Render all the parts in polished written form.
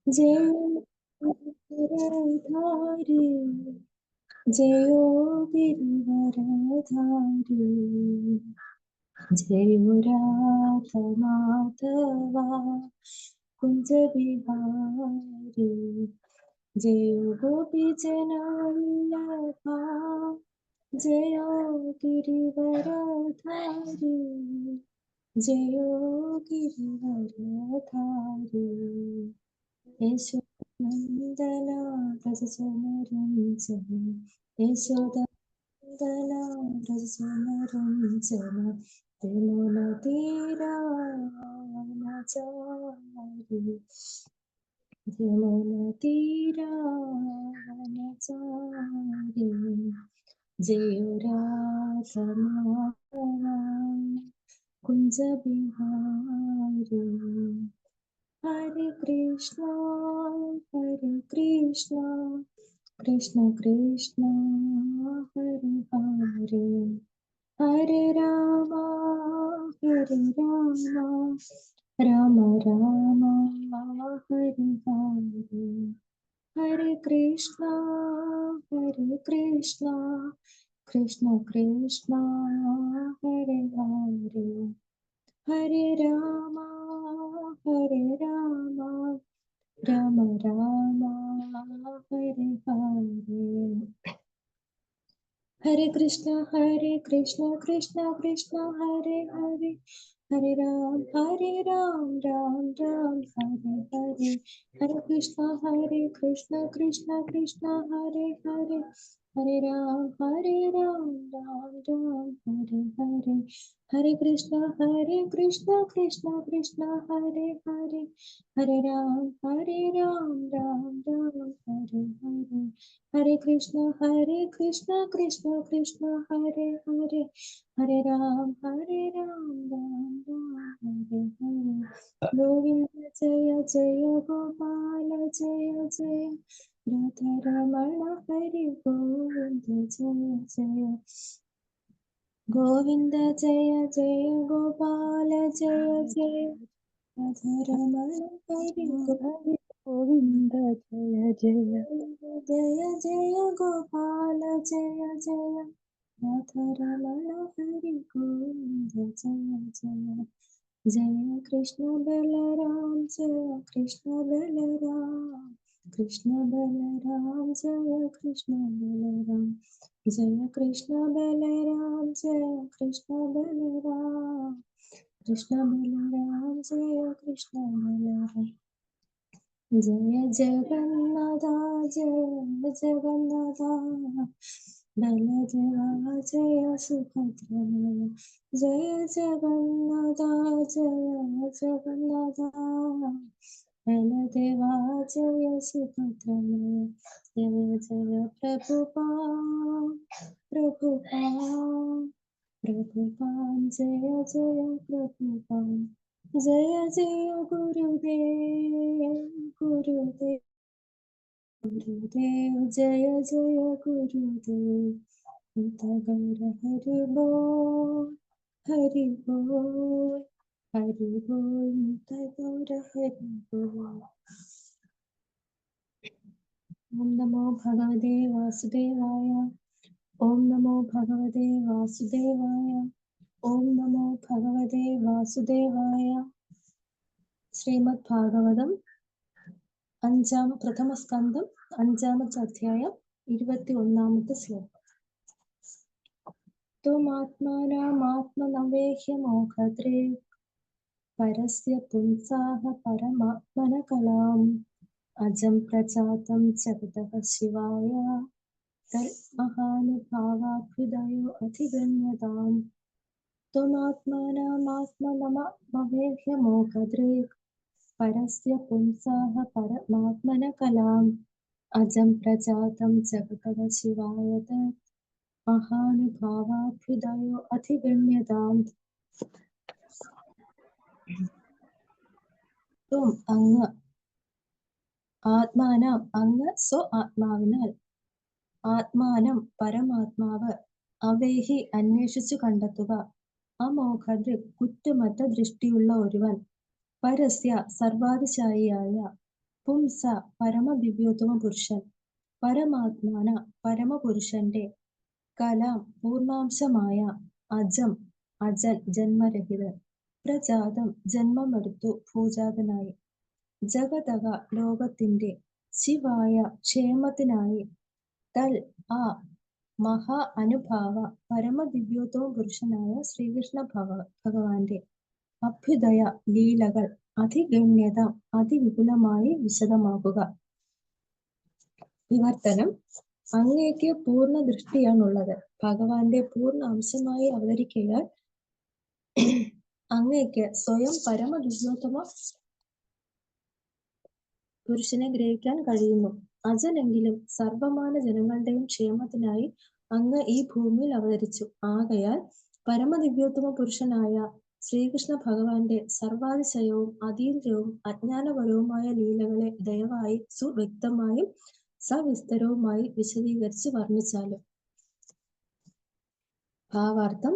ജയോധാരി ജയോ ഗിരിവരധാരി ജയോ രാധമാധവ കുഞ്ചവിഹാരി ജയോ ഗോപിജനവല്ലഭ ജയോ ഗിരിവരധാരി ജയോ ഗിരിവരധാരി യശോദനന്ദന വ്രജനരഞ്ജന യശോദനന്ദന വ്രജനരഞ്ജന യമുനതീരാവനചാരി യമുനതീരാവനചാരി ജയോ രാധമാധവ കുഞ്ചവിഹാരി ഹരേ കൃഷ്ണ കൃഷ്ണ കൃഷ്ണ ഹരേ ഹരേ ഹരേ രാമ രാമ രാമ ഹരേ ഹരേ ഹരേ കൃഷ്ണ കൃഷ്ണ കൃഷ്ണ ഹരേ ഹരേ ഹരേ രാമ രാമ രാമ ഹരേ ഹരേ ഹരേ കൃഷ്ണ കൃഷ്ണ കൃഷ്ണ ഹരേ ഹരേ ഹരേ രാം രാം രാം ഹരേ ഹരേ ഹരേ കൃഷ്ണ കൃഷ്ണ കൃഷ്ണ ഹരേ ഹരേ ഹരേ രാം രാം രാം ഹരേ ഹരേ ഹരേ കൃഷ്ണ കൃഷ്ണ കൃഷ്ണ ഹരേ ഹരേ ഹരേ രാം രാം രാം ഹരേ ഹരേ ഹരേ കൃഷ്ണ കൃഷ്ണ കൃഷ്ണ ഹരേ ഹരേ ഹരേ രാം രാം ഹരേ ഹരേ ഗോവിന്ദ ജയ ജയ ഗോപാല ജയ ജയ രാധാരമണ ഹരി ഗോവിന്ദ ജയ ജയ ഗോവിന്ദ ജയ ജയ ഗോപാല ജയ ജയ രാധാരമണ ഹരി ഗോവിന്ദ ജയ ജയ ജയ ജയ ഗോപാല ജയ ജയ രാധാരമണ ഹരി ഗോവിന്ദ ജയ ജയ ജയ കൃഷ്ണ ബലരാം ജയ കൃഷ്ണ ബലരാം കൃഷ്ണ ബലരാം ജയ കൃഷ്ണ ബലരാം ജയ കൃഷ്ണ ബലരാം ജയ കൃഷ്ണ ബലരാം കൃഷ്ണ ബലരാം ജയ കൃഷ്ണ ബലരാം ജയ ജഗന്നാഥ ജയ ജഗന്നാഥ ബലദേവ ജയ സുഭദ്രമയ ജയ ജഗന്നാഥ ജയ ജഗന്നാഥ ബലദേവ ജയ സുഭദ്രമയ ജയ ജയ പ്രഭുപാൻ ജയ ജയ പ്രഭുപാൻ ജയ ജയ ഗുരുദേവ് ജയ ജയ ഗുരുദേവ് ഗൗര ഹരി ബോൾ ഹരി ബോൾ ഹരി ബോൾ ഗൗര ഹരി ബോൾ. ഓം നമോ ഭഗവതേ വാസുദേവായ ഓം നമോ ഭഗവതേ വാസുദേവായ ഓം നമോ ഭഗവതേ വാസുദേവായ. ശ്രീമദ് ഭാഗവതം പ്രഥമ സ്കന്ധം 5-ാമത്തെ അധ്യായം 21-ാമത്തെ ശ്ലോകം. ത്വമാത്മാനാമാത്മനവേഹ്യമോഘദ്രേ പരസ്യ പുംസാഹ പരമാത്മനകലാം അജം പ്രജാതം ജഗതഃ ശിവായ തന്മഹാനുഭാവാഭ്യുദയോ അധിഗമ്യതാം. ത്വമാത്മാനാമാത്മനവേഹ്യമോഘദ്രേ പരസ്യ പുംസാഹ പരമാത്മനകലാം അജം പ്രജാതം ജഗതഃ ശിവായ മഹാനുഭാവാഭ്യുദയോ അധിഗമ്യതാം. ത്വം അങ്ങ്, ആത്മാനം അങ്ങ് സ്വ ആത്മാവിനാൽ, ആത്മാനം പരമാത്മാവ്, അവേഹി അന്വേഷിച്ചു കണ്ടെത്തുക, അമോഘദൃക് കുറ്റമറ്റ ദൃഷ്ടിയുള്ള ഒരുവൻ, പരസ്യ സർവാതിശായിയായ, പുംസ പരമദിവ്യോത്തമ പുരുഷൻ, പരമാത്മാന പരമപുരുഷന്റെ, കലാം പൂർണാംശമായ, അജം അജൽ ജന്മരഹിതൻ, പ്രജാതം ജന്മമെടുത്തു ഭൂജാതനായി, ജഗതക ലോകത്തിന്റെ, ശിവായ ക്ഷേമത്തിനായി, തൽ ആ മഹാ അനുഭാവ പരമദിവ്യോത്തമ പുരുഷനായ ശ്രീകൃഷ്ണ ഭഗവാന്റെ അഭ്യുദയ ലീലകൾ അതിഗണ്യത അതിവിപുലമായി വിശദമാക്കുക. വിവർത്തനം: അങ്ങേക്ക് പൂർണ്ണ ദൃഷ്ടിയാണുള്ളത്. ഭഗവാന്റെ പൂർണ്ണ അംശമായി അവതരിക്കയാൽ അങ്ങേക്ക് സ്വയം പരമദിവ്യോത്തമ പുരുഷനെ ഗ്രഹിക്കാൻ കഴിയുന്നു. അജനെങ്കിലും സർവമാന ജനങ്ങളുടെയും ക്ഷേമത്തിനായി അങ്ങ് ഈ ഭൂമിയിൽ അവതരിച്ചു. ആകയാൽ പരമദിവ്യോത്തമ പുരുഷനായ ശ്രീകൃഷ്ണ ഭഗവാന്റെ സർവാതിശയവും അതീന്ദ്രിയവും അജ്ഞാനപരവുമായ ലീലകളെ ദയവായി സുവ്യക്തമായും സവിസ്തരവുമായി വിശദീകരിച്ച് വർണ്ണിച്ചാലും. ഭാവാർത്ഥം: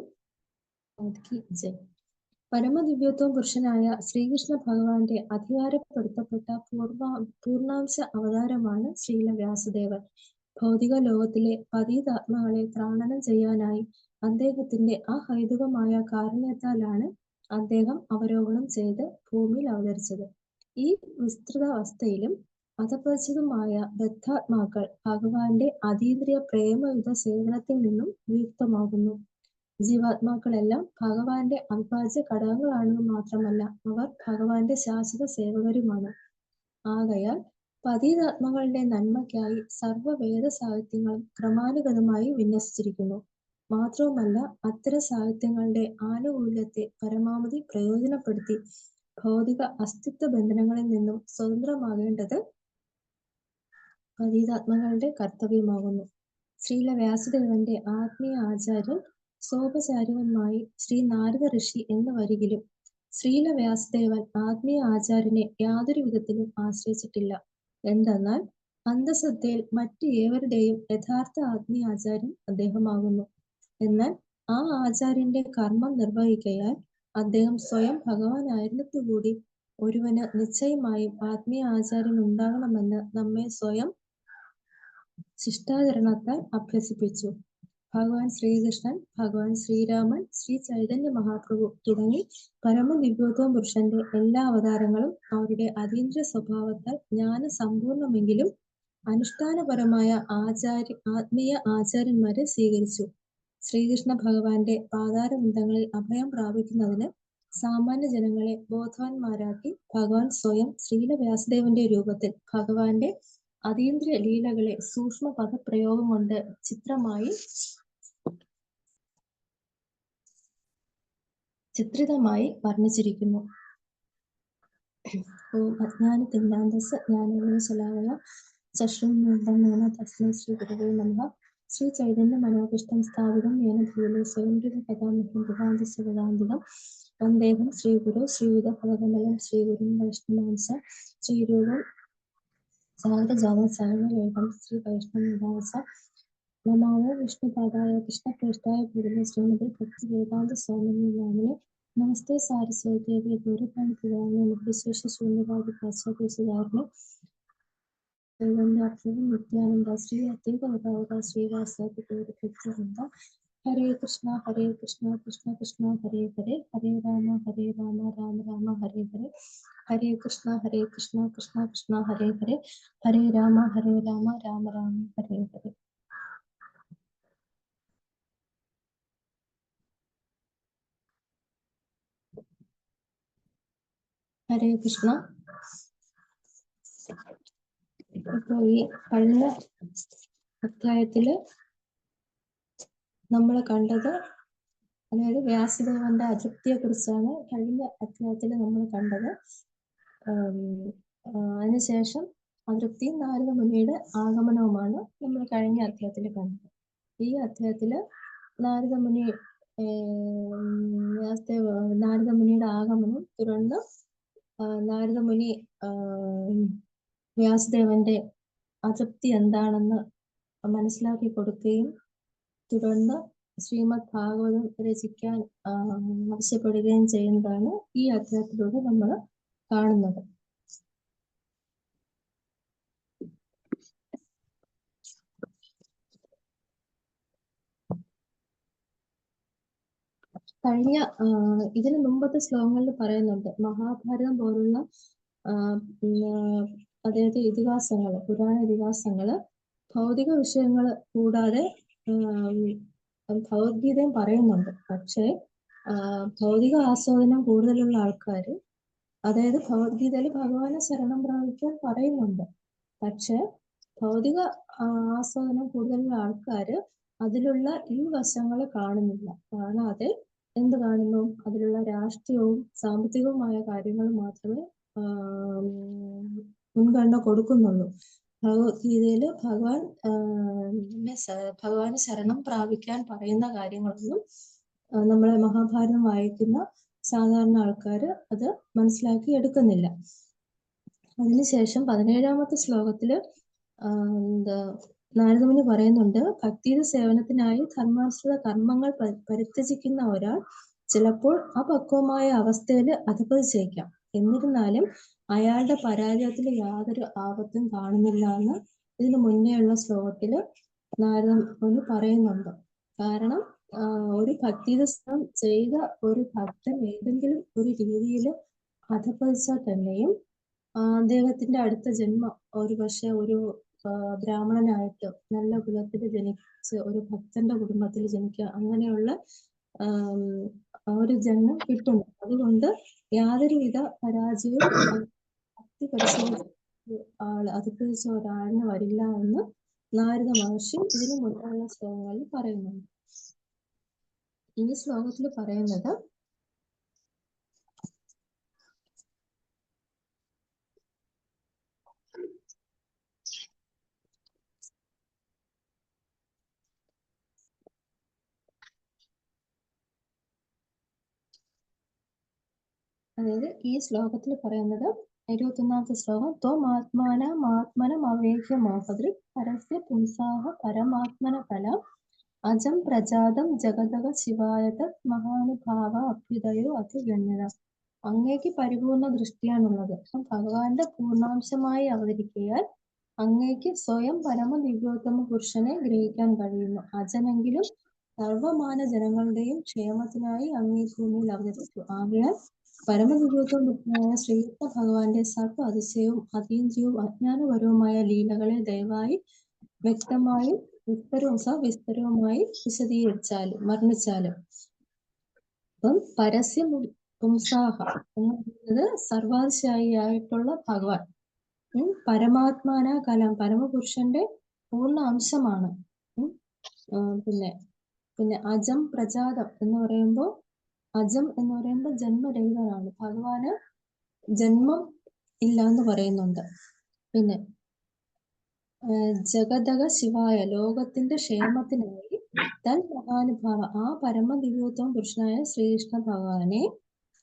പരമദിവ്യോത്തമ പുരുഷനായ ശ്രീകൃഷ്ണ ഭഗവാന്റെ അധികാരപ്പെടുത്തപ്പെട്ട പൂർണ്ണാംശ അവതാരമാണ് ശ്രീല വ്യാസദേവൻ. ഭൗതിക ലോകത്തിലെ പതീതാത്മാക്കളെ ത്രാണനം ചെയ്യാനായി അദ്ദേഹത്തിന്റെ അഹൈതുകമായ കാരുണ്യത്താലാണ് അദ്ദേഹം അവരോഹണം ചെയ്ത് ഭൂമിയിൽ അവതരിച്ചത്. ഈ വിസ്തൃതാവസ്ഥയിലും അധപതിച്ചതുമായ ബദ്ധാത്മാക്കൾ ഭഗവാന്റെ അതീന്ദ്രിയ പ്രേമയുധ സേവനത്തിൽ നിന്നും വിയുക്തമാകുന്നു. ജീവാത്മാക്കളെല്ലാം ഭഗവാന്റെ അവിഭാജ്യ ഘടകങ്ങളാണെന്ന് മാത്രമല്ല, അവർ ഭഗവാന്റെ ശാശ്വത സേവകരുമാണ്. ആകയാൽ പതീതാത്മാക്കളുടെ നന്മയ്ക്കായി സർവവേദ സാഹിത്യങ്ങളും ക്രമാനുഗതമായി വിന്യസിച്ചിരിക്കുന്നു. മാത്രവുമല്ല, അത്തരം സാഹിത്യങ്ങളുടെ ആനുകൂല്യത്തെ പരമാവധി പ്രയോജനപ്പെടുത്തി ഭൗതിക അസ്തിത്വ ബന്ധനങ്ങളിൽ നിന്നും സ്വതന്ത്രമാകേണ്ടത് പതീതാത്മാക്കളുടെ കർത്തവ്യമാകുന്നു. ശ്രീല വ്യാസദേവന്റെ ആത്മീയ ആചാര്യൻ സോപചാരികമായി ശ്രീ നാരദ ഋഷി എന്ന് വരികിലും ശ്രീല വ്യാസദേവൻ ആത്മീയ ആചാര്യനെ യാതൊരു വിധത്തിലും ആശ്രയിച്ചിട്ടില്ല. എന്തെന്നാൽ അന്തഃശ്രദ്ധയിൽ മറ്റ് ഏവരുടെയും യഥാർത്ഥ ആത്മീയ ആചാര്യൻ അദ്ദേഹമാകുന്നു. എന്നാൽ ആ ആചാര്യന്റെ കർമ്മം നിർവഹിക്കയാൽ അദ്ദേഹം സ്വയം ഭഗവാനായിരുന്നിട്ടുകൂടി ഒരുവന് നിശ്ചയമായും ആത്മീയ ആചാര്യൻ ഉണ്ടാകണമെന്ന് നമ്മെ സ്വയം ശിഷ്ടാചരണത്താൽ അഭ്യസിപ്പിച്ചു. ഭഗവാൻ ശ്രീകൃഷ്ണൻ, ഭഗവാൻ ശ്രീരാമൻ, ശ്രീ ചൈതന്യ മഹാപ്രഭു തുടങ്ങി പരമദിവ്യോത്തമ പുരുഷന്റെ എല്ലാ അവതാരങ്ങളും അവരുടെ അതീന്ദ്രിയ സ്വഭാവത്താൽ ജ്ഞാനസമ്പൂർണമെങ്കിലും അനുഷ്ഠാനപരമായ ആത്മീയ ആചാര്യന്മാരെ സ്വീകരിച്ചു. ശ്രീകൃഷ്ണ ഭഗവാന്റെ പാതാരബന്ധങ്ങളിൽ അഭയം പ്രാപിക്കുന്നതിന് സാമാന്യ ജനങ്ങളെ ബോധവാന്മാരാക്കി ഭഗവാൻ സ്വയം ശ്രീല വ്യാസദേവന്റെ രൂപത്തിൽ ഭഗവാന്റെ അതീന്ദ്രിയ ലീലകളെ സൂക്ഷ്മ പദപ്രയോഗം കൊണ്ട് ചിത്രിതമായി വർണ്ണിച്ചിരിക്കുന്നു. ഓം അജ്ഞാനതിമിരാന്ധസ്യ ജ്ഞാനാഞ്ജനശലാകയാ ചക്ഷുരുന്മിലിതം തസ്മൈ ശ്രീ ഗുരവേ നമഃ. ശ്രീ ചൈതന്യ മനോഭീഷ്ടം സ്ഥാപിതം യേന ഭൂതലേ സ്വയം കഥാമഹ്യം കഥാന്തസ്യ വേദാന്തികം വന്ദേഹം ശ്രീഗുരു ശ്രീയുതപദകമലം ശ്രീഗുരും വൈഷ്ണവാംസ ശ്രീരൂപം സാഗരജാതം സകലവേദം ശ്രീ വൈഷ്ണവനിവാസ. നമാമോ വിഷ്ണുപാദായ കൃഷ്ണപ്രേഷ്ഠായ ഭൂതലേ ശ്രീമതി ഭക്തി വേദാന്ത സ്വാമിനി നാമിനെ. നമസ്തേ സാരസ്വതി ദേവി ഗൗരവാണി പ്രധാന നിർവിശേഷ ശൂന്യവാദി പാശ്ചാത്യസുധാരണ നിത്യാനന്ദ ശ്രീ അദ്വൈത ഗദാധര ശ്രീവാസാദി ഗൗരവൃന്ദ. ഹരേ കൃഷ്ണ കൃഷ്ണ കൃഷ്ണ ഹരേ ഹരേ, ഹരേ രാമ രാമ രാമ ഹരേ ഹരേ, ഹരേ കൃഷ്ണ കൃഷ്ണ കൃഷ്ണ ഹരേ ഹരേ, ഹരേ രാമ രാമ രാമ ഹരേ ഹരേ. ഹരേ കൃഷ്ണ. ഇപ്പൊ ഈ കഴിഞ്ഞ അധ്യായത്തില് നമ്മൾ കണ്ടത്, അതായത് വ്യാസദേവന്റെ അതൃപ്തിയെ കുറിച്ചാണ് കഴിഞ്ഞ അധ്യായത്തിൽ നമ്മൾ കണ്ടത്. അതിനുശേഷം അതൃപ്തിയും നാരദ മുനിയുടെ ആഗമനവുമാണ് നമ്മൾ കഴിഞ്ഞ അധ്യായത്തിൽ കണ്ടത്. ഈ അധ്യായത്തില് നാരദ മുനിയുടെ ആഗമനം, തുടർന്ന് നാരദ മുനി വ്യാസദേവന്റെ അതൃപ്തി എന്താണെന്ന് മനസ്സിലാക്കി കൊടുക്കുകയും തുടർന്ന് ശ്രീമദ് ഭാഗവതം രചിക്കാൻ ആവശ്യപ്പെടുകയും ചെയ്യുന്നതാണ് ഈ അധ്യായത്തിലൂടെ നമ്മൾ കാണുന്നത്. കഴിഞ്ഞ ഇതിന് മുമ്പത്തെ ശ്ലോകങ്ങളിൽ പറയുന്നുണ്ട്, മഹാഭാരതം പോലുള്ള അതായത് ഇതിഹാസങ്ങള്, പുരാണ ഇതിഹാസങ്ങള് ഭൗതിക വിഷയങ്ങൾ കൂടാതെ ഭഗവത്ഗീതയും പറയുന്നുണ്ട്. പക്ഷേ ഭൗതിക ആസ്വാദനം കൂടുതലുള്ള ആൾക്കാര്, അതായത് ഭഗവത്ഗീതയിൽ ഭഗവാനെ ശരണം പ്രാപിക്കാൻ പറയുന്നുണ്ട്. പക്ഷെ ഭൗതിക ആസ്വാദനം കൂടുതലുള്ള ആൾക്കാര് അതിലുള്ള ഈ വശങ്ങൾ കാണുന്നില്ല. കാണാതെ എന്ത് കാണുന്നു? അതിലുള്ള രാഷ്ട്രീയവും സാമ്പത്തികവുമായ കാര്യങ്ങൾ മാത്രമേ മുൻഗണന കൊടുക്കുന്നുള്ളൂ. ഭഗവത്ഗീതയില് ഭഗവാന് ശരണം പ്രാപിക്കാൻ പറയുന്ന കാര്യങ്ങളൊന്നും നമ്മളെ മഹാഭാരതം വായിക്കുന്ന സാധാരണ ആൾക്കാര് അത് മനസ്സിലാക്കി എടുക്കുന്നില്ല. അതിനുശേഷം 17ാമത്തെ ശ്ലോകത്തില് നാരദമുനി പറയുന്നുണ്ട്, ഭക്തിയുടെ സേവനത്തിനായി ധർമാശ്രിത കർമ്മങ്ങൾ പരിത്യജിക്കുന്ന ഒരാൾ ചിലപ്പോൾ അപക്വമായ അവസ്ഥയിൽ അധപതിച്ചേക്കാം. എന്നിരുന്നാലും അയാളുടെ പരാജയത്തിൽ യാതൊരു ആപത്തും കാണുന്നില്ല എന്ന് ഇതിന് മുന്നേ ഉള്ള ശ്ലോകത്തില് നാരദമുനി പറയുന്നുണ്ട്. കാരണം ഒരു ഭക്തിയുടെ ചെയ്ത ഒരു ഭക്തൻ ഏതെങ്കിലും ഒരു രീതിയിൽ അധപതിച്ചാൽ തന്നെയും അദ്ദേഹത്തിന്റെ അടുത്ത ജന്മം ഒരു പക്ഷെ ഒരു ബ്രാഹ്മണനായിട്ട് നല്ല കുലത്തിൽ ജനിച്ച് ഒരു ഭക്തന്റെ കുടുംബത്തിൽ ജനിക്കുക, അങ്ങനെയുള്ള ഒരു ജന്മം കിട്ടുന്നു. അതുകൊണ്ട് യാതൊരുവിധ പരാജയവും ഭക്തി പരിശോധിച്ച അധപതിച്ച ഒരാളിന് വരില്ല എന്ന് നാരദ മഹർഷി ഇതിനു മുൻപുള്ള ശ്ലോകങ്ങളിൽ പറയുന്നുണ്ട്. ഈ ശ്ലോകത്തിൽ പറയുന്നത് അതായത് ഈ ശ്ലോകത്തിൽ പറയുന്നത് 21ാമത്തെ ശ്ലോകം, ത്വമാത്മാനം അവേക്യ മോഹദൃക് പരസ്യ പുംസാഹ പരമാത്മന കല അജം പ്രജാതം ജഗതക ശിവായത മഹാനുഭാവ അഭ്യുദയോ അതിഗണ്യത. അങ്ങേക്ക് പരിപൂർണ ദൃഷ്ടിയാണുള്ളത്. ഭഗവാന്റെ പൂർണ്ണാംശമായി അവതരിക്കയാൽ അങ്ങേക്ക് സ്വയം പരമദിവ്യോത്തമ പുരുഷനെ ഗ്രഹിക്കാൻ കഴിയുന്നു. അജനെങ്കിലും സർവമാന ജനങ്ങളുടെയും ക്ഷേമത്തിനായി അങ്ങേ ഭൂമിയിൽ അവതരിച്ചു. ആകയാൽ പരമദിവ്യോത്തമ ശ്രീകൃഷ്ണ ഭഗവാന്റെ സർവ അതിശയവും അതീന്ദ്രിയവും അജ്ഞാനപരവുമായ ലീലകളെ ദയവായി വ്യക്തമായും വിസ്തരവുമായി വിശദീകരിച്ചാലും വർണ്ണിച്ചാലും. അപ്പം പരസ്യ പുംസാഹ എന്ന് പറയുന്നത് സർവാതിശായിയായിട്ടുള്ള ഭഗവാൻ, പരമാത്മാന കലാം പരമപുരുഷന്റെ പൂർണ്ണ അംശമാണ്. പിന്നെ അജം പ്രജാതം എന്ന് പറയുമ്പോൾ ജന്മരഹിതനാണ്. ഭഗവാന് ജന്മം ഇല്ല എന്ന് പറയുന്നുണ്ട്. പിന്നെ ജഗതക ശിവായ ലോകത്തിന്റെ ക്ഷേമത്തിനായി തൻ മഹാനുഭാവ ആ പരമദിവ്യോത്തമ പുരുഷനായ ശ്രീകൃഷ്ണ ഭഗവാനെ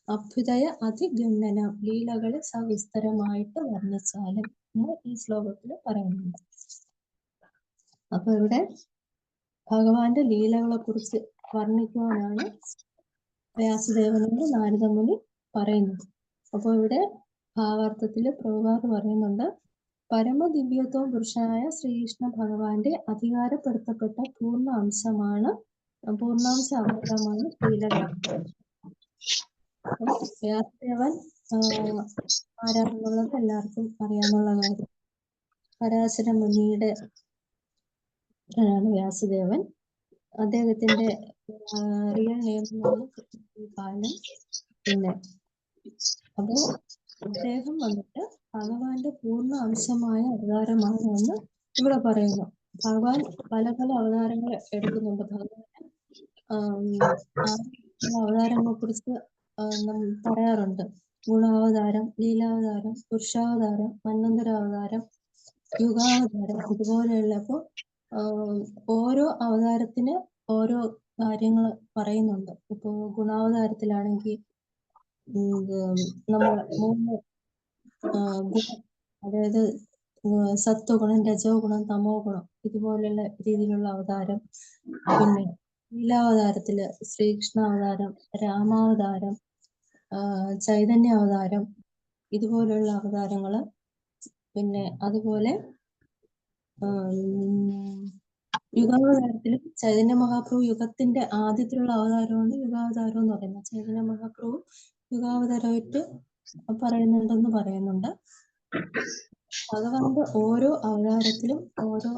അഭ്യുദയ അതിഗണ്യന ലീലകളെ സവിസ്തരമായിട്ട് വർണ്ണിച്ചാലും എന്ന് ഈ ശ്ലോകത്തിൽ പറയുന്നുണ്ട്. അപ്പൊ ഇവിടെ ഭഗവാന്റെ ലീലകളെ കുറിച്ച് വർണ്ണിക്കുവാനാണ് വ്യാസദേവനോട് നാരദമുനി പറയുന്നത്. അപ്പോൾ ഇവിടെ ഭാവാർത്ഥത്തില് പ്രഭുപാദ് പറയുന്നുണ്ട്, പരമദിവ്യോത്തമ പുരുഷനായ ശ്രീകൃഷ്ണ ഭഗവാന്റെ അധികാരപ്പെടുത്തപ്പെട്ട പൂർണ്ണാംശ അവതാരമാണ് ശ്രീലവ്യാസദേവൻ. വ്യാസദേവൻ ആരാണെന്നുള്ളത് എല്ലാവർക്കും അറിയാവുന്ന കാര്യം. പരാശര മുനിയുടെ ആണ് വ്യാസദേവൻ. അദ്ദേഹത്തിന്റെ റിയൽ നെയിം കാലം. പിന്നെ അപ്പോ അദ്ദേഹം വന്നിട്ട് ഭഗവാന്റെ പൂർണ്ണ അംശമായ അവതാരമാണ് എന്ന് ഇവിടെ പറയുന്നു. ഭഗവാൻ പല പല അവതാരങ്ങൾ എടുക്കുന്നുണ്ട്. ഭഗവാൻ അവതാരങ്ങളെ കുറിച്ച് പറയാറുണ്ട്. ഗുണാവതാരം, ലീലാവതാരം, പുരുഷാവതാരം, മന്വന്തരാവതാരം, യുഗാവതാരം, ഇതുപോലെയുള്ള. അപ്പോൾ ഓരോ അവതാരത്തിന് ഓരോ കാര്യങ്ങൾ പറയുന്നുണ്ട്. ഇപ്പോ ഗുണാവതാരത്തിലാണെങ്കിൽ നമ്മൾ 3 ഗുണം, അതായത് സത്വഗുണം, രജോ ഗുണം, തമോ ഗുണം, ഇതുപോലെയുള്ള രീതിയിലുള്ള അവതാരം. പിന്നെ ലീലാവതാരത്തില് ശ്രീകൃഷ്ണ അവതാരം, രാമാവതാരം, ചൈതന്യ അവതാരം, ഇതുപോലെയുള്ള അവതാരങ്ങള്. പിന്നെ അതുപോലെ യുഗാവതാരത്തിലും ചൈതന്യ മഹാപ്രഭു യുഗത്തിന്റെ ആദ്യത്തിലുള്ള അവതാരമാണ് യുഗാവതാരം എന്ന് പറയുന്നത്. ചൈതന്യ മഹാപ്രഭു യുഗാവതാരമായിട്ട് പറയുന്നുണ്ട്. ഭഗവാന്റെ ഓരോ അവതാരത്തിലും ഓരോ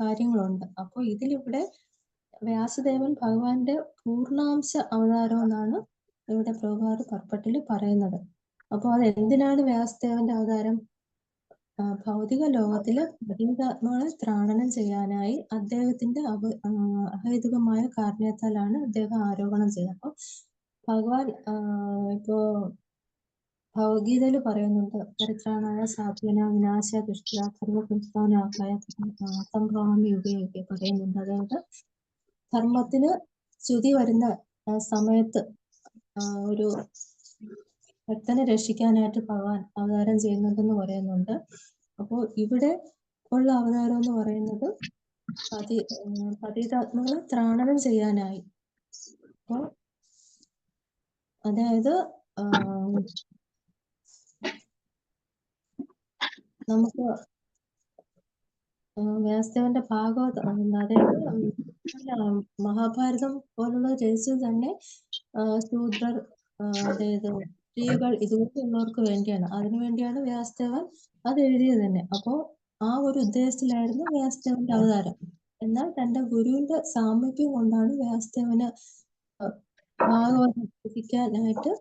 കാര്യങ്ങളുണ്ട്. അപ്പോൾ ഇതിലിവിടെ വ്യാസദേവൻ ഭഗവാന്റെ പൂർണ്ണാംശ അവതാരം എന്നാണ് ഇവിടെ പ്രഭുപാദ് പർപ്പട്ടിൽ പറയുന്നത്. അപ്പോൾ അത് എന്തിനാണ് വ്യാസദേവന്റെ അവതാരം? ഭൗതിക ലോകത്തില് പതിതാത്മാക്കളെ ത്രാണനം ചെയ്യാനായി അദ്ദേഹത്തിന്റെ അഹൈതുകമായ കാരണത്താലാണ് അദ്ദേഹം ആരോപണം ചെയ്തത്. അപ്പൊ ഭഗവാൻ ഇപ്പോ ഭഗവത്ഗീതയിൽ പറയുന്നുണ്ട്, പരിത്രാണായ സാധ്വന വിനാശ ദുഷ്ട സർവസംസ്ഥാനായ സംഭവാമി യുഗയൊക്കെ പറയുന്നുണ്ട്. അതായത് ധർമ്മത്തിന് ച്യുതി വരുന്ന സമയത്ത് ഒരു ഭക്തനെ രക്ഷിക്കാനായിട്ട് ഭഗവാൻ അവതാരം ചെയ്യുന്നുണ്ടെന്ന് പറയുന്നുണ്ട്. അപ്പോൾ ഇവിടെ ഉള്ള അവതാരം എന്ന് പറയുന്നത് പതിതാത്മകളെ ത്രാണനം ചെയ്യാനായി. അപ്പോൾ അതായത് നമുക്ക് വ്യാസദേവന്റെ ഭാഗവതം, അതായത് മഹാഭാരതം പോലുള്ള രചിച്ചത് തന്നെ ശൂദ്രർ, അതായത് സ്ത്രീകൾ, ഇതുപോലെയുള്ളവർക്ക് വേണ്ടിയാണ്. അതിനുവേണ്ടിയാണ് വ്യാസദേവൻ അത് എഴുതിയത് തന്നെ. അപ്പോൾ ആ ഒരു ഉദ്ദേശത്തിലായിരുന്നു വ്യാസദേവന്റെ അവതാരം. എന്നാൽ തന്റെ ഗുരുവിന്റെ സാമീപ്യം കൊണ്ടാണ് വ്യാസദേവന് ഭാഗവതം രചിക്കാനായിട്ട്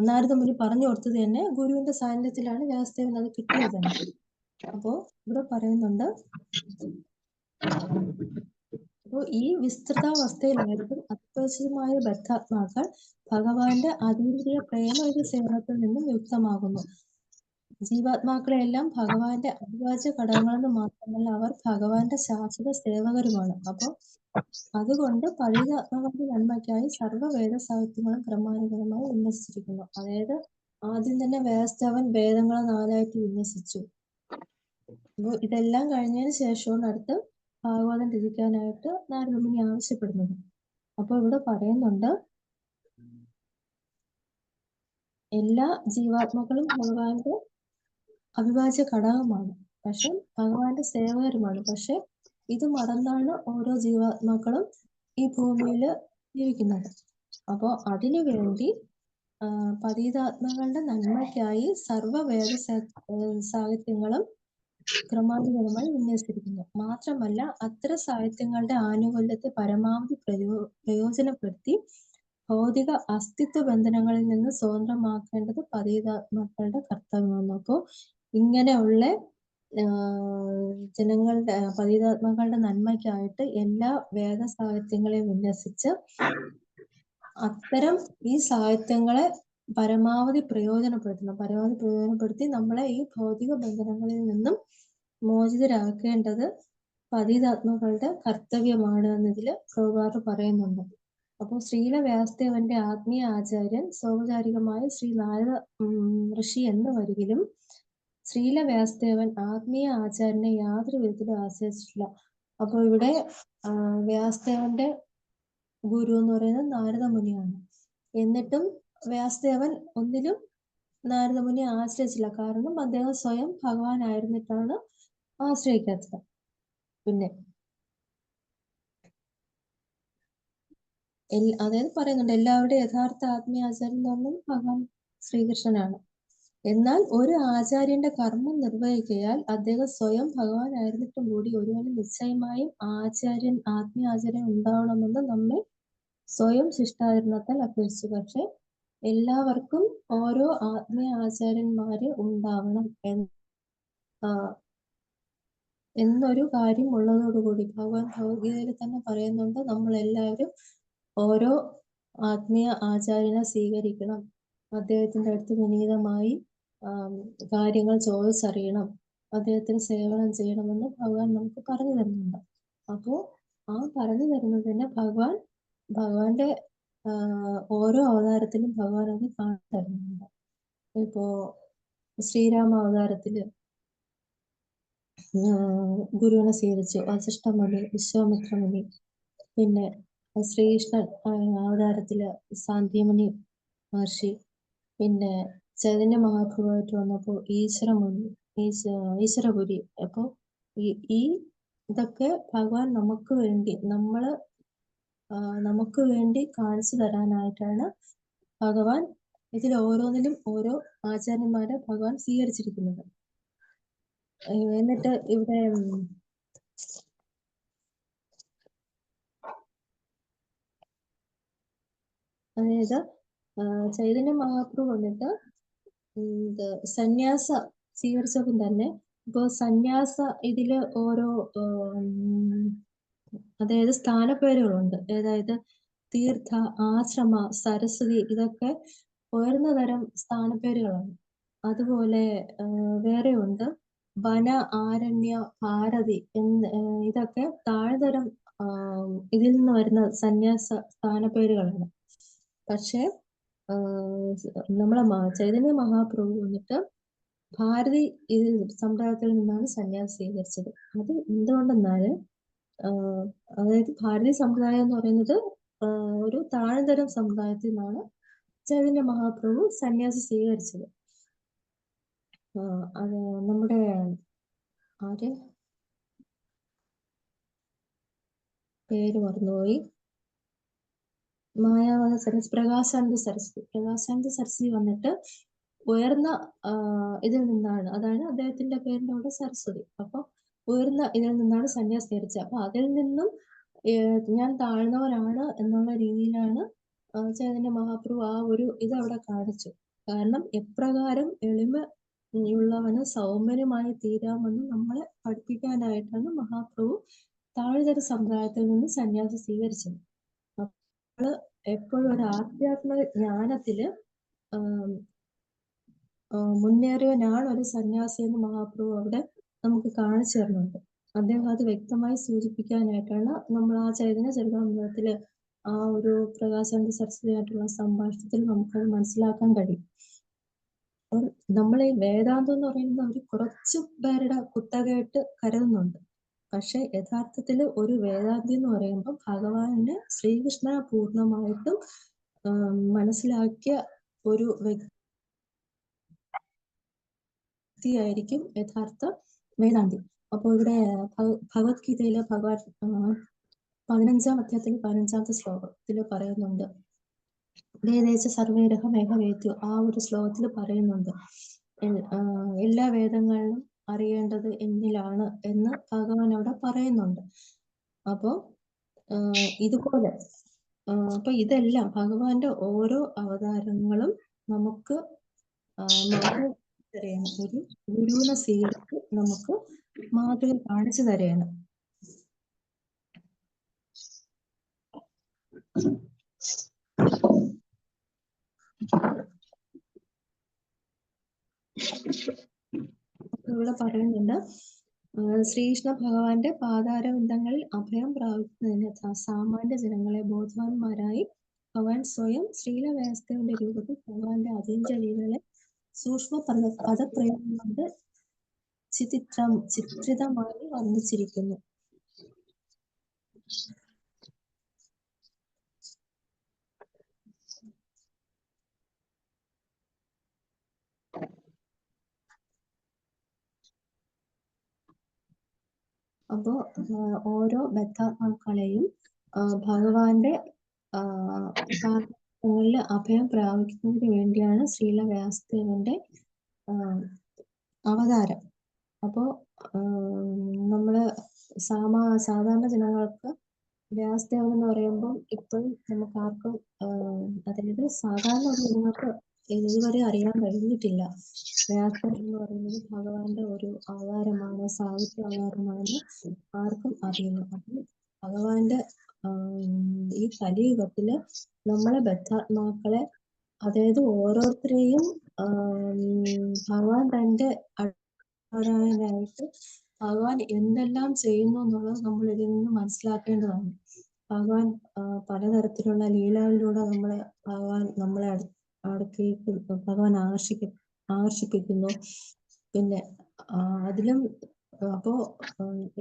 നാരദമുനി പറഞ്ഞു കൊടുത്തത് തന്നെ. ഗുരുവിന്റെ സാന്നിധ്യത്തിലാണ് വ്യാസദേവൻ അത് കിട്ടിയത് തന്നെ. അപ്പോ ഇവിടെ പറയുന്നുണ്ട്, അപ്പോൾ ഈ വിസ്തൃതാവസ്ഥയിലായിരിക്കും അത്യാവശ്യമായ ബദ്ധാത്മാക്കൾ ഭഗവാന്റെ അതീന്ദ്രിയ പ്രേമയുടെ സേവനത്തിൽ നിന്നും യുക്തമാകുന്നു. ജീവാത്മാക്കളെല്ലാം ഭഗവാന്റെ അവിഭാജ്യ ഘടകങ്ങളെന്ന് മാത്രമല്ല, അവർ ഭഗവാന്റെ ശാശ്വത സേവകരുമാണ്. അപ്പോൾ അതുകൊണ്ട് പതിതാത്മാക്കളുടെ നന്മയ്ക്കായി സർവ്വ വേദ സാഹിത്യങ്ങളും ക്രമാനുഗതമായി വിന്യസിച്ചിരിക്കുന്നു. അതായത് ആദ്യം തന്നെ വ്യാസദേവൻ വേദങ്ങളെ 4ആയിട്ട് വിന്യസിച്ചു. അപ്പോൾ ഇതെല്ലാം കഴിഞ്ഞതിന് ശേഷമാണ് അടുത്ത് ഭാഗവതം രചിക്കാനായിട്ട് നാരദമുനി ആവശ്യപ്പെടുന്നത്. അപ്പോൾ ഇവിടെ പറയുന്നുണ്ട്, എല്ലാ ജീവാത്മാക്കളും ഭഗവാന്റെ അവിഭാജ്യ ഘടകമാണ്, പക്ഷെ ഭഗവാന്റെ സേവകരുമാണ്. പക്ഷെ ഇത് മറന്നാണ് ഓരോ ജീവാത്മാക്കളും ഈ ഭൂമിയിൽ ജീവിക്കുന്നത്. അപ്പോൾ അതിനു വേണ്ടി പതിതാത്മാക്കളുടെ നന്മയ്ക്കായി സർവ്വ വേദ സാഹിത്യങ്ങളും ക്രമാനുഗതമായി വിന്യസിച്ചിരിക്കുന്നു. മാത്രമല്ല, അത്തരം സാഹിത്യങ്ങളുടെ ആനുകൂല്യത്തെ പരമാവധി പ്രയോജനപ്പെടുത്തി ഭൗതിക അസ്തിത്വ ബന്ധനങ്ങളിൽ നിന്ന് സ്വതന്ത്രമാക്കേണ്ടത് പതിതാത്മാക്കളുടെ കർത്തവ്യമാണ്. അപ്പോൾ ഇങ്ങനെയുള്ള ജനങ്ങളുടെ പതിതാത്മാക്കളുടെ നന്മയ്ക്കായിട്ട് എല്ലാ വേദ സാഹിത്യങ്ങളെയും വിന്യസിച്ച് അത്തരം ഈ സാഹിത്യങ്ങളെ പരമാവധി പ്രയോജനപ്പെടുത്തി നമ്മളെ ഈ ഭൗതിക ബന്ധനങ്ങളിൽ നിന്നും മോചിതരാക്കേണ്ടത് പതിതാത്മാക്കളുടെ കർത്തവ്യമാണ് എന്നതിൽ പ്രഭുപാദ് പറയുന്നുണ്ട്. അപ്പോൾ ശ്രീല വ്യാസദേവന്റെ ആത്മീയ ആചാര്യൻ സൗപചാരികമായ ശ്രീ നാരദ ഋഷി എന്ന വരികിലും ശ്രീല വ്യാസദേവൻ ആത്മീയ ആചാര്യനെ യാതൊരു വിധത്തിലും ആശ്രയിച്ചിട്ടില്ല. അപ്പോൾ ഇവിടെ വ്യാസദേവന്റെ ഗുരു എന്ന് പറയുന്നത് നാരദമുനിയാണ്. എന്നിട്ടും വ്യാസദേവൻ ഒന്നിലും നാരദമുനി ആശ്രയിച്ചില്ല. കാരണം അദ്ദേഹം സ്വയം ഭഗവാനായിരുന്നിട്ടാണ് ആശ്രയിക്കാത്തത്. പിന്നെ അതായത് പറയുന്നുണ്ട്, എല്ലാവരുടെയും യഥാർത്ഥ ആത്മീയ ആചാര്യൻ എന്ന് പറഞ്ഞാൽ ഭഗവാൻ ശ്രീകൃഷ്ണനാണ്. എന്നാൽ ഒരു ആചാര്യന്റെ കർമ്മം നിർവഹിക്കയാൽ അദ്ദേഹം സ്വയം ഭഗവാനായിരുന്നിട്ടും കൂടി ഒരുവന് നിശ്ചയമായും ആത്മീയ ആചാര്യൻ ഉണ്ടാവണമെന്ന് നമ്മെ സ്വയം ശിഷ്ടാചരണത്താൽ അഭ്യസിച്ചു. പക്ഷെ എല്ലാവർക്കും ഓരോ ആത്മീയ ആചാര്യന്മാര് ഉണ്ടാവണം എന്നൊരു കാര്യം ഉള്ളതോടുകൂടി ഭഗവാൻ ഭഗവത്ഗീതയിൽ തന്നെ പറയുന്നുണ്ട്, നമ്മൾ എല്ലാവരും ഓരോ ആത്മീയ ആചാര്യനെ സ്വീകരിക്കണം, അദ്ദേഹത്തിന്റെ അടുത്ത് വിനീതമായി കാര്യങ്ങൾ ചോദിച്ചറിയണം, അദ്ദേഹത്തിന് സേവനം ചെയ്യണമെന്ന് ഭഗവാൻ നമുക്ക് പറഞ്ഞു തരുന്നുണ്ട്. അപ്പോൾ ആ പറഞ്ഞു തരുന്നത് തന്നെ ഭഗവാന്റെ ഓരോ അവതാരത്തിലും ഭഗവാൻ അത് കാണിച്ചു തരുന്നുണ്ട്. ഇപ്പോ ശ്രീരാമ അവതാരത്തില് ഗുരുവിനെ സ്വീകരിച്ചു വസിഷ്ഠമുനി, വിശ്വാമിത്രമുനി. പിന്നെ ശ്രീകൃഷ്ണൻ അവതാരത്തില് സാന്ധ്യമുനി മഹർഷി. പിന്നെ ചൈതന്യ മഹാപ്രഭുവായിട്ട് വന്നപ്പോൾ ഈശ്വരപുരി. അപ്പോൾ ഈ ഇതൊക്കെ ഭഗവാൻ നമുക്ക് വേണ്ടി കാണിച്ചു തരാനായിട്ടാണ് ഭഗവാൻ ഇതിൽ ഓരോന്നിലും ഓരോ ആചാര്യന്മാരെ ഭഗവാൻ സ്വീകരിച്ചിരിക്കുന്നത്. എന്നിട്ട് ഇവിടെ അതായത് ചൈതന്യ മഹാപ്രഭു വന്നിട്ട് സന്യാസ സ്വീകരിച്ചപ്പം തന്നെ ഇപ്പൊ സന്യാസ ഇതില് ഓരോ അതായത് സ്ഥാനപ്പേരുകളുണ്ട്. അതായത് തീർത്ഥ, ആശ്രമ, സരസ്വതി ഇതൊക്കെ ഉയർന്ന തരം സ്ഥാനപ്പേരുകളാണ്. അതുപോലെ വേറെ ഉണ്ട് വന, ആരണ്യ, ഭാരതി ഇതൊക്കെ താഴ്തരം ഇതിൽ നിന്ന് വരുന്ന സന്യാസ സ്ഥാനപ്പേരുകളാണ്. പക്ഷെ നമ്മളെ ചൈതന്യ മഹാപ്രഭു വന്നിട്ട് ഭാരതി ഇതിൽ സമ്പ്രദായത്തിൽ നിന്നാണ് സന്യാസം സ്വീകരിച്ചത്. അത് എന്തുകൊണ്ടെന്നാല് അതായത് ഭാരതി സമ്പ്രദായം എന്ന് പറയുന്നത് ഒരു താഴ്തരം സമ്പ്രദായത്തിൽ നിന്നാണ് ചൈതന്യ മഹാപ്രഭു സന്യാസം സ്വീകരിച്ചത്. അത് നമ്മുടെ പേര് മറന്നുപോയി, മായാവത സരസ്വതി, പ്രകാശാനന്ദ സരസ്വതി വന്നിട്ട് ഉയർന്ന ഇതിൽ നിന്നാണ്, അതാണ് അദ്ദേഹത്തിന്റെ പേരിന്റെ കൂടെ സരസ്വതി. അപ്പൊ ഉയർന്ന ഇതിൽ നിന്നാണ് സന്യാസം സ്വീകരിച്ചത്. അപ്പൊ അതിൽ നിന്നും ഞാൻ താഴ്ന്നവരാണ് എന്നുള്ള രീതിയിലാണ് ചൈതന്യ മഹാപ്രഭു ആ ഒരു ഇത് അവിടെ കാണിച്ചു. കാരണം എപ്രകാരം എളിമയുള്ളവന് സൗമ്യനുമായി തീരാമെന്ന് നമ്മളെ പഠിപ്പിക്കാനായിട്ടാണ് മഹാപ്രഭു താഴ്തര സമ്പ്രദായത്തിൽ നിന്ന് സന്യാസം സ്വീകരിച്ചത്. നമ്മള് എപ്പോഴും ഒരു ആധ്യാത്മിക ജ്ഞാനത്തില് മുന്നേറിയവനാണ് ഒരു സന്യാസി എന്ന് മഹാപ്രഭു അവിടെ നമുക്ക് കാണിച്ചു തരുന്നുണ്ട്. അദ്ദേഹം അത് വ്യക്തമായി സൂചിപ്പിക്കാനായിട്ടാണ് നമ്മൾ ആ ചൈതന്യ ചരിതാമൃതത്തില് ആ ഒരു പ്രകാശാനന്ദ സരസ്വതിയായിട്ടുള്ള സംഭാഷണത്തിൽ നമുക്കത് മനസ്സിലാക്കാൻ കഴിയും. അപ്പം നമ്മൾ ഈ വേദാന്തം എന്ന് പറയുന്നത് ഒരു കുറച്ചു പേരുടെ കുത്തകയായിട്ട് കരുതുന്നുണ്ട്. പക്ഷെ യഥാർത്ഥത്തിൽ ഒരു വേദാന്തി എന്ന് പറയുമ്പോൾ ഭഗവാന്റെ ശ്രീകൃഷ്ണനെ പൂർണ്ണമായിട്ടും മനസ്സിലാക്കിയ ഒരു വ്യക്തിയായിരിക്കും യഥാർത്ഥ വേദാന്തി. അപ്പോൾ ഇവിടെ ഭഗവത്ഗീതയിലെ ഭഗവാൻ 15-ാം അധ്യായത്തിൽ 15-ാമത്തെ ശ്ലോകത്തിൽ പറയുന്നുണ്ട്, വേദേച്ച സർവേരഹ മേഘവേദ്യോ, ആ ഒരു ശ്ലോകത്തിൽ പറയുന്നുണ്ട് എല്ലാ വേദങ്ങളിലും അറിയേണ്ടത് എന്നിലാണ് എന്ന് ഭഗവാൻ അവിടെ പറയുന്നുണ്ട്. അപ്പോ ഇതുപോലെ അപ്പൊ ഇതെല്ലാം ഭഗവാന്റെ ഓരോ അവതാരങ്ങളും നമുക്ക് മാതൃകയാണ്, ഒരു ഗുരുവിനെ സ്വീകരിച്ച് നമുക്ക് മാതൃക കാണിച്ചു തരികയാണ്. ഇവിടെ പറയുന്നുണ്ട്, ശ്രീകൃഷ്ണ ഭഗവാന്റെ പാതാരവിന്ദങ്ങളിൽ അഭയം പ്രാപിക്കുന്നതിന് സാമാന്യ ജനങ്ങളെ ബോധവാന്മാരായി ഭഗവാൻ സ്വയം ശ്രീലവ്യാസദേവന്റെ രൂപത്തിൽ ഭഗവാന്റെ അതീന്ദ്രിയ ലീലകളെ സൂക്ഷ്മ പദപ്രയോഗം കൊണ്ട് ചിത്രിതമായി വർണ്ണിച്ചിരിക്കുന്നു. അപ്പോ ഓരോ ബദ്ധാത്മാക്കളെയും ഭഗവാന്റെ പാദങ്ങളിൽ അഭയം പ്രാപിക്കുന്നതിന് വേണ്ടിയാണ് ശ്രീല വ്യാസദേവന്റെ അവതാരം. അപ്പോ നമ്മള് സാധാരണ ജനങ്ങൾക്ക് വ്യാസദേവൻ എന്ന് പറയുമ്പോൾ ഇപ്പോഴും നമുക്ക് ആർക്കും അതായത് സാധാരണ ജനങ്ങൾക്ക് ഇതുവരെ അറിയാൻ കഴിഞ്ഞിട്ടില്ല വ്യാസദേവൻ എന്ന് പറയുന്നത് ഭഗവാന്റെ ഒരു അവതാരമാണ്, സാഹിത്യ അവതാരമാണെന്ന് ആർക്കും അറിയില്ല. അപ്പം ഭഗവാന്റെ ഈ കലിയുഗത്തില് നമ്മളെ ബദ്ധാത്മാക്കളെ, അതായത് ഓരോരുത്തരെയും ഭഗവാൻ തന്റെ ആയിട്ട് ഭഗവാൻ എന്തെല്ലാം ചെയ്യുന്നു എന്നുള്ളത് നമ്മൾ ഇതിൽ നിന്ന് മനസ്സിലാക്കേണ്ടതാണ്. ഭഗവാൻ പലതരത്തിലുള്ള ലീലകളിലൂടെ നമ്മളെ അടുത്തേക്ക് ഭഗവാൻ ആകർഷിപ്പിക്കുന്നു. പിന്നെ അതിലും അപ്പോ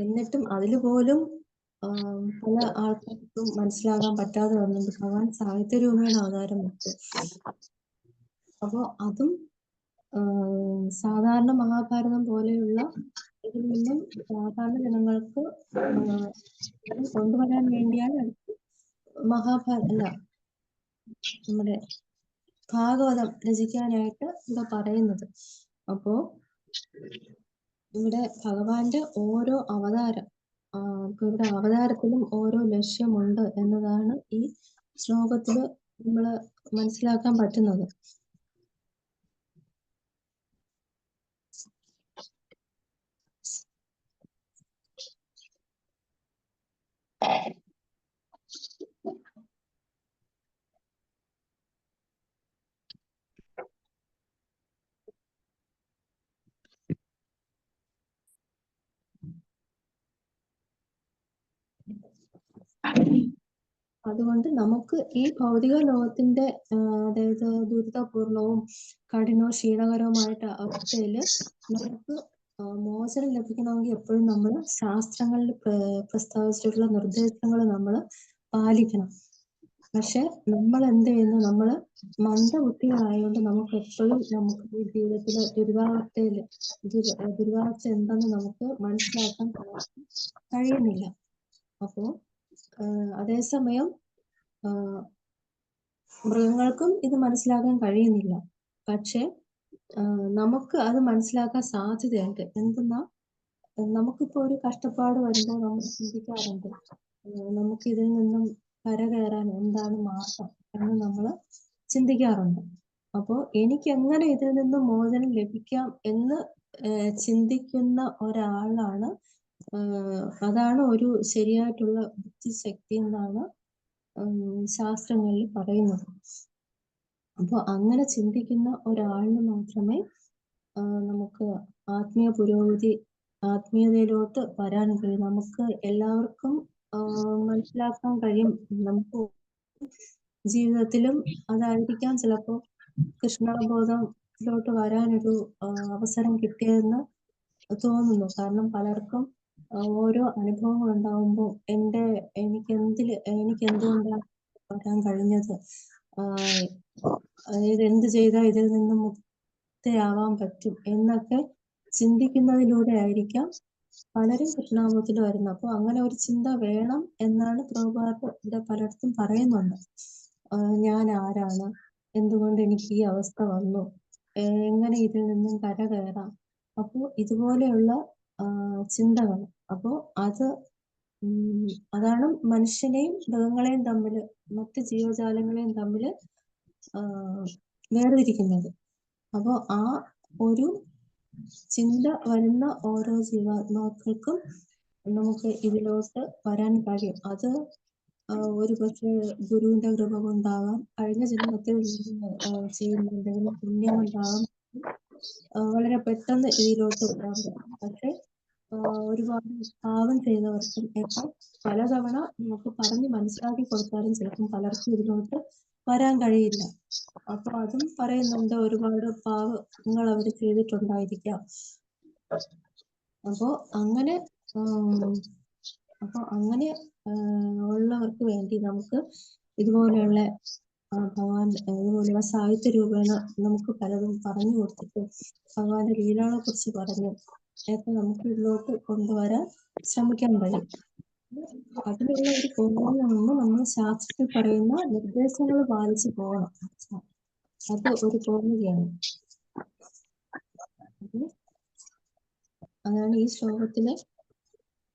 എന്നിട്ടും അതിൽ പോലും പല ആൾക്കാർക്കും മനസ്സിലാകാൻ പറ്റാതെ വന്നത് ഭഗവാൻ സാഹിത്യരൂപേണ അവതാരം വെച്ചു. അപ്പോ അതും സാധാരണ മഹാഭാരതം പോലെയുള്ള ഇതിൽ നിന്നും സാധാരണ ജനങ്ങൾക്ക് കൊണ്ടുവരാൻ വേണ്ടിയാണ് അല്ല നമ്മുടെ ഭാഗവതം രചിക്കാനായിട്ട് ഇവിടെ പറയുന്നത്. അപ്പോ ഇവിടെ ഭഗവാന്റെ ഓരോ അവതാരം ഇവിടെ അവതാരത്തിലും ഓരോ ലക്ഷ്യമുണ്ട് എന്നതാണ് ഈ ശ്ലോകത്തില് നമ്മൾ മനസ്സിലാക്കാൻ പറ്റുന്നത്. അതുകൊണ്ട് നമുക്ക് ഈ ഭൗതിക ലോകത്തിന്റെ അതായത് ദുരിതപൂർണവും കഠിനവും ക്ഷീണകരവുമായിട്ട് അവസ്ഥയിൽ നമുക്ക് മോചനം ലഭിക്കണമെങ്കിൽ എപ്പോഴും നമ്മൾ ശാസ്ത്രങ്ങളിൽ പ്രസ്താവിച്ചിട്ടുള്ള നിർദ്ദേശങ്ങൾ നമ്മൾ പാലിക്കണം. പക്ഷെ നമ്മൾ എന്ത് ചെയ്യുന്നു, നമ്മൾ മന്ദബുദ്ധികളായതുകൊണ്ട് നമുക്ക് എപ്പോഴും നമുക്ക് ഈ ജീവിതത്തില് ദുരിതാവസ്ഥ എന്തെന്ന് നമുക്ക് മനസ്സിലാക്കാൻ കഴിയുന്നില്ല. അപ്പോ അതേസമയം മൃഗങ്ങൾക്കും ഇത് മനസ്സിലാക്കാൻ കഴിയുന്നില്ല. പക്ഷെ നമുക്ക് അത് മനസ്സിലാക്കാൻ സാധ്യതയുണ്ട്. എന്തെന്നാ, നമുക്കിപ്പോ ഒരു കഷ്ടപ്പാട് വരുമ്പോൾ നമ്മൾ ചിന്തിക്കാറുണ്ട്, നമുക്ക് ഇതിൽ നിന്നും കരകയറാൻ എന്താണ് മാർഗം എന്ന് നമ്മൾ ചിന്തിക്കാറുണ്ട്. അപ്പോൾ എനിക്ക് എങ്ങനെ ഇതിൽ നിന്നും മോചനം ലഭിക്കാം എന്ന് ചിന്തിക്കുന്ന ഒരാളാണ് അതാണ് ഒരു ശരിയായിട്ടുള്ള ബുദ്ധിശക്തി എന്നാണ് ശാസ്ത്രങ്ങളിൽ പറയുന്നത്. അപ്പോൾ അങ്ങനെ ചിന്തിക്കുന്ന ഒരാളിന് മാത്രമേ നമുക്ക് ആത്മീയതയിലോട്ട് വരാൻ കഴിയും. നമുക്ക് എല്ലാവർക്കും മനസ്സിലാക്കാൻ കഴിയും. നമുക്ക് ജീവിതത്തിലും അതായിരിക്കാം ചിലപ്പോൾ കൃഷ്ണബോധത്തിലോട്ട് വരാനൊരു അവസരം കിട്ടിയതെന്ന് തോന്നുന്നു. കാരണം പലർക്കും ഓരോ അനുഭവങ്ങൾ ഉണ്ടാവുമ്പോൾ എനിക്ക് എന്തുകൊണ്ടാണ് വരാൻ കഴിഞ്ഞത്, എന്ത് ചെയ്താൽ ഇതിൽ നിന്നും മുക്തയാവാൻ പറ്റും എന്നൊക്കെ ചിന്തിക്കുന്നതിലൂടെ ആയിരിക്കാം പലരും കൃഷ്ണാബോധത്തിൽ വരുന്നത്. അപ്പോൾ അങ്ങനെ ഒരു ചിന്ത വേണം എന്നാണ് പ്രഭുപാദ് ഇവിടെ പലയിടത്തും പറയുന്നുണ്ട്. ഞാൻ ആരാണ്, എന്തുകൊണ്ട് എനിക്ക് ഈ അവസ്ഥ വന്നു, എങ്ങനെ ഇതിൽ നിന്നും കരകയറാം. അപ്പോൾ ഇതുപോലെയുള്ള ചിന്തകൾ, അപ്പോൾ അതാണ് മനുഷ്യനെയും മൃഗങ്ങളെയും തമ്മിൽ, മറ്റ് ജീവജാലങ്ങളെയും തമ്മിൽ വേർതിരിക്കുന്നത്. അപ്പോൾ ആ ഒരു ചിന്ത വരുന്ന ഓരോ ജീവാത്മാക്കൾക്കും നമുക്ക് ഇതിലോട്ട് വരാൻ കഴിയും. അത് ഒരു പക്ഷേ ഗുരുവിന്റെ കൃപ കൊണ്ടാവാം, കഴിഞ്ഞ ജന്മത്തിൽ ചെയ്യുന്ന എന്തെങ്കിലും പുണ്യം കൊണ്ടാവാം, വളരെ പെട്ടെന്ന് ഇതിലോട്ട് വരാൻ പറ്റും. പക്ഷെ ഒരുപാട് പാവം ചെയ്തവർക്കും ഒക്കെ പലതവണ നമുക്ക് പറഞ്ഞ് മനസ്സിലാക്കി കൊടുത്താലും ചിലപ്പം പലർക്കും ഇതിലോട്ട് വരാൻ കഴിയില്ല. അപ്പൊ അതും പറയുന്നുണ്ട്, ഒരുപാട് പാവങ്ങൾ അവർ ചെയ്തിട്ടുണ്ടായിരിക്കാം. അപ്പോ അങ്ങനെ ഉള്ളവർക്ക് വേണ്ടി നമുക്ക് ഇതുപോലെയുള്ള ഇതുപോലെയുള്ള സാഹിത്യ രൂപേണ നമുക്ക് പലതും പറഞ്ഞു കൊടുത്തിട്ട് ഭഗവാന്റെ ലീലകളെ കുറിച്ച് പറഞ്ഞു ഒക്കെ നമുക്ക് ഇതിലോട്ട് കൊണ്ടുവരാൻ ശ്രമിക്കാൻ കഴിയും. അതിനുള്ള ഒരു പോരായ്മ നമ്മൾ ശാസ്ത്രത്തിൽ പറയുന്ന നിർദ്ദേശങ്ങൾ പാലിച്ചു പോകണം. അത് ഒരു പോരായ്മയാണ്. അതാണ് ഈ ശ്ലോകത്തിലെ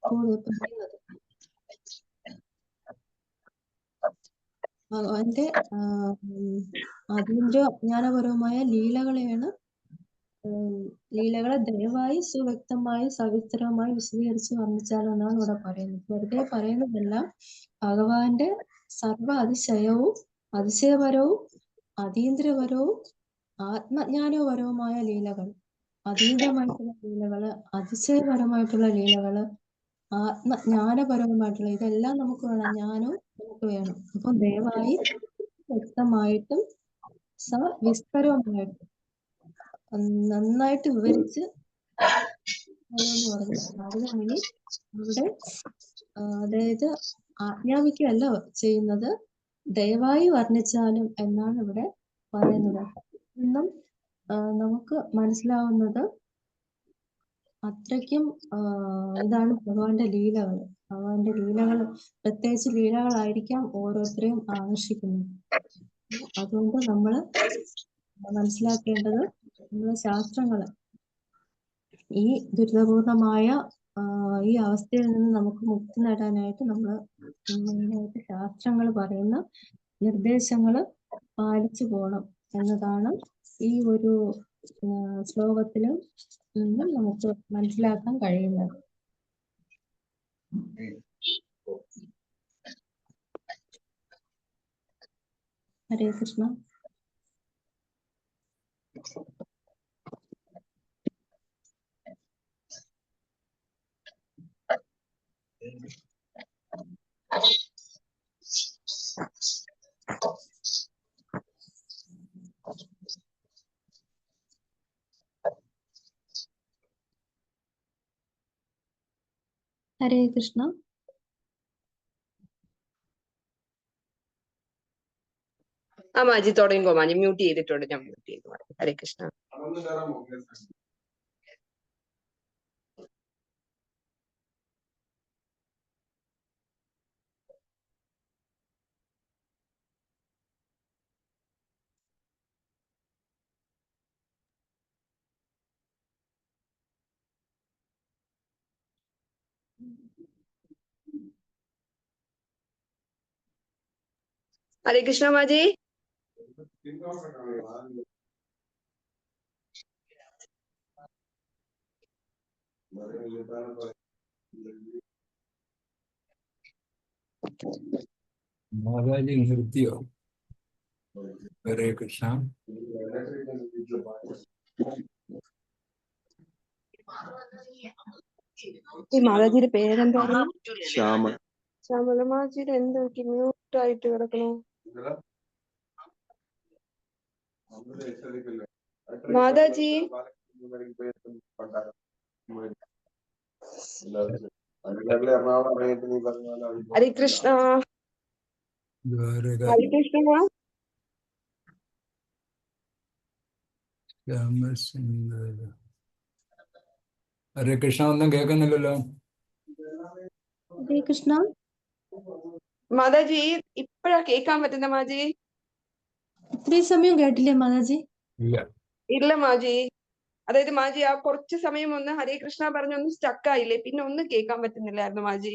പറയുന്നത്. ഭഗവാന്റെ അതിന്റെ അജ്ഞാനപരമായ ലീലകളെ ദയവായി സുവ്യക്തമായി സവിസ്തരമായി വിശദീകരിച്ച് വർണ്ണിച്ചാലെന്നാണ് ഇവിടെ പറയുന്നത്. വെറുതെ പറയുന്നതെല്ലാം ഭഗവാന്റെ സർവ അതിശയപരവും അതീന്ദ്രപരവും ആത്മജ്ഞാനപരവുമായ ലീലകൾ, അതീതമായിട്ടുള്ള ലീലകള്, അതിശയപരമായിട്ടുള്ള ലീലകള്, ആത്മജ്ഞാനപരവുമായിട്ടുള്ള ഇതെല്ലാം നമുക്ക് വേണം. ജ്ഞാനവും നമുക്ക് വേണം. അപ്പൊ ദയവായി വ്യക്തമായിട്ടും സവിസ്തരവുമായിട്ടും നന്നായിട്ട് വിവരിച്ച് പറഞ്ഞു. അതുവഴി ഇവിടെ അതായത് ആജ്ഞാപിക്കുകയല്ല ചെയ്യുന്നത്, ദയവായി വർണ്ണിച്ചാലും എന്നാണ് ഇവിടെ പറയുന്നത്. ഇന്നും നമുക്ക് മനസ്സിലാവുന്നത് അത്രയ്ക്കും ഇതാണ് ഭഗവാന്റെ ലീലകൾ. ഭഗവാന്റെ ലീലകൾ, പ്രത്യേകിച്ച് ലീലകളായിരിക്കാം ഓരോരുത്തരെയും ആകർഷിക്കുന്നത്. അതുകൊണ്ട് നമ്മൾ മനസ്സിലാക്കേണ്ടത്, നമ്മുടെ ശാസ്ത്രങ്ങൾ ഈ ദുരിതപൂർണമായ ഈ അവസ്ഥയിൽ നിന്ന് നമുക്ക് മുക്തി നേടാനായിട്ട് നമ്മൾ മെയിനായിട്ട് ശാസ്ത്രങ്ങൾ പറയുന്ന നിർദ്ദേശങ്ങൾ പാലിച്ചു പോകണം എന്നതാണ് ഈ ഒരു ശ്ലോകത്തിലും നിന്നും നമുക്ക് മനസ്സിലാക്കാൻ കഴിയുന്നത്. ഹരേ കൃഷ്ണ. ഹരേ കൃഷ്ണ. മാജി തുടങ്ങിക്കോ മാജി, മ്യൂട്ട് ചെയ്തിട്ടുണ്ട്, ഞാൻ മ്യൂട്ട് ചെയ്തു. ഹരേ കൃഷ്ണ. ഹരേ കൃഷ്ണ മാജി. മാതാജി നിർത്തിയോ? ഹരേ കൃഷ്ണ. ഈ മാതാജിയുടെ പേരെന്താണ്? ശ്യാമ. ശ്യാമല മാജിയുടെ എന്ത് മ്യൂട്ട് ആയിട്ട് കിടക്കണോ? മാതാജി. ഹരേ കൃഷ്ണ. ഹരേ കൃഷ്ണ. ഹരേ കൃഷ്ണ. ഒന്നും കേൾക്കുന്നില്ലല്ലോ. ഹരേ കൃഷ്ണ. മാതാജി ഇപ്പഴാ കേൾക്കാൻ പറ്റുന്ന മാജി? ഇത്രയും സമയം കേട്ടില്ലേ മാതാജി? ഇല്ല മാജി. അതായത് മാജി ആ കുറച്ച് സമയം ഒന്ന് ഹരേ കൃഷ്ണ പറഞ്ഞൊന്ന് സ്റ്റക്ക് ആയില്ലേ, പിന്നെ ഒന്നും കേൾക്കാൻ പറ്റുന്നില്ലായിരുന്നു മാജി.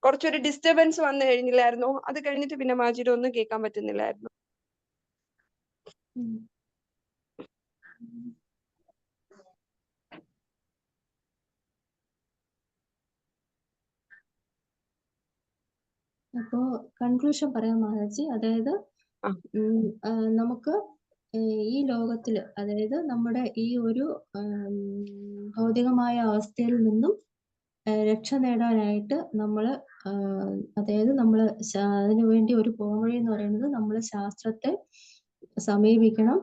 കുറച്ചൊരു ഡിസ്റ്റർബൻസ് വന്നു കഴിഞ്ഞില്ലായിരുന്നു. അത് കഴിഞ്ഞിട്ട് പിന്നെ മാജിയുടെ ഒന്നും കേൾക്കാൻ പറ്റുന്നില്ലായിരുന്നു. അപ്പോ കൺക്ലൂഷൻ പറയാം മാതാജി. അതായത് നമുക്ക് ഈ ലോകത്തില്, അതായത് നമ്മുടെ ഈ ഒരു ഭൗതികമായ അവസ്ഥയിൽ നിന്നും രക്ഷ നേടാനായിട്ട് നമ്മള് അതായത് നമ്മള് അതിനു വേണ്ടി ഒരു പോംവഴി എന്ന് പറയുന്നത് നമ്മൾ ശാസ്ത്രത്തെ സമീപിക്കണം,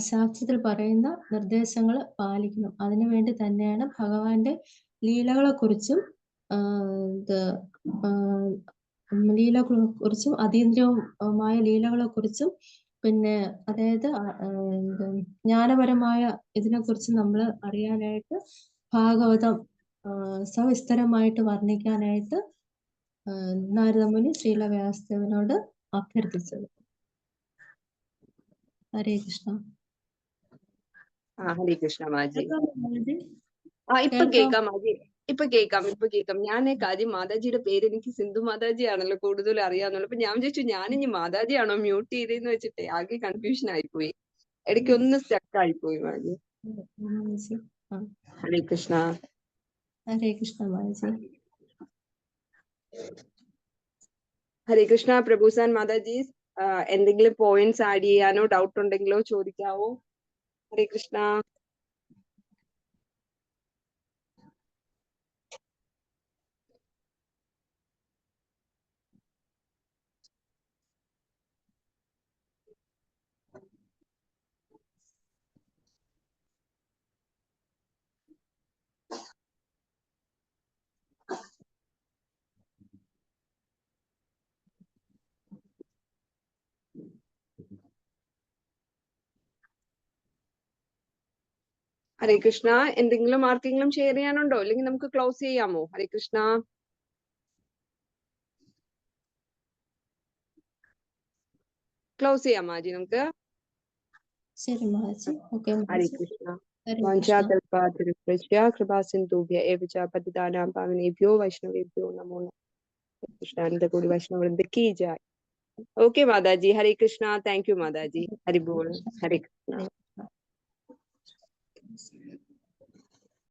ശാസ്ത്രത്തിൽ പറയുന്ന നിർദ്ദേശങ്ങൾ പാലിക്കണം. അതിനു വേണ്ടി തന്നെയാണ് ഭഗവാന്റെ ലീലകളെ കുറിച്ചും അതീന്ദ്രിയമായ ലീലകളെ കുറിച്ചും പിന്നെ അതായത് ജ്ഞാനപരമായ ഇതിനെ കുറിച്ച് നമ്മൾ അറിയാനായിട്ട് ഭാഗവതം സവിസ്തരമായിട്ട് വർണ്ണിക്കാനായിട്ട് നാരദമുനി ശ്രീല വ്യാസദേവനോട് അഭ്യർത്ഥിച്ചത്. ഹരേ കൃഷ്ണ. ഹരേ കൃഷ്ണ മാജി. ഇപ്പൊ കേൾക്കാം മാജി, ഇപ്പൊ കേൾക്കാം. ഞാൻ കാര്യം മാതാജിയുടെ പേര് എനിക്ക് സിന്ധു മാതാജി ആണല്ലോ കൂടുതൽ അറിയാന്നുള്ളൂ. അപ്പൊ ഞാൻ വിചാരിച്ചു ഞാനിനി മാതാജിയാണോ മ്യൂട്ട് ചെയ്തേന്ന് വെച്ചിട്ടേ ആകെ കൺഫ്യൂഷൻ ആയിപ്പോയി. ഇടയ്ക്ക് ഒന്ന് സ്റ്റക്ക് ആയിപ്പോയി മാജി. ഹരേ കൃഷ്ണ. ഹരേ കൃഷ്ണ മാതാജി. ഹരേ കൃഷ്ണ. പ്രഭുസാൻ മാതാജി എന്തെങ്കിലും പോയിന്റ്സ് ആഡ് ചെയ്യാനോ ഡൗട്ട് ഉണ്ടെങ്കിലോ ചോദിക്കാവോ? ഹരേ കൃഷ്ണ. ഹരേ കൃഷ്ണ. എന്തെങ്കിലും ആർക്കെങ്കിലും ഷെയർ ചെയ്യാനുണ്ടോ? അല്ലെങ്കിൽ നമുക്ക് ക്ലോസ് ചെയ്യാമോ? ഹരേ കൃഷ്ണ. ക്ലോസ് ചെയ്യാം മാജി നമുക്ക്. ശരി മാതാജി. ഓക്കെ ഹരേ മാതാജി. കൃഷ്ണ. ഹരേ കൃഷ്ണ. വാഞ്ചാകൽപാതരുഭ്യശ്ച കൃപാസിന്ധുഭ്യ ഏവ ച പതിതാനാം പാവനേഭ്യോ വൈഷ്ണവേഭ്യോ നമോ നമഃ. കൃഷ്ണാനന്ദ കൂടി വൈഷ്ണവവൃന്ദ കീ ജയ്. ഓക്കെ മാതാജി. ഹരേ കൃഷ്ണ. താങ്ക് യു മാതാജി. ഹരി ബോൾ. ഹരേ കൃഷ്ണ.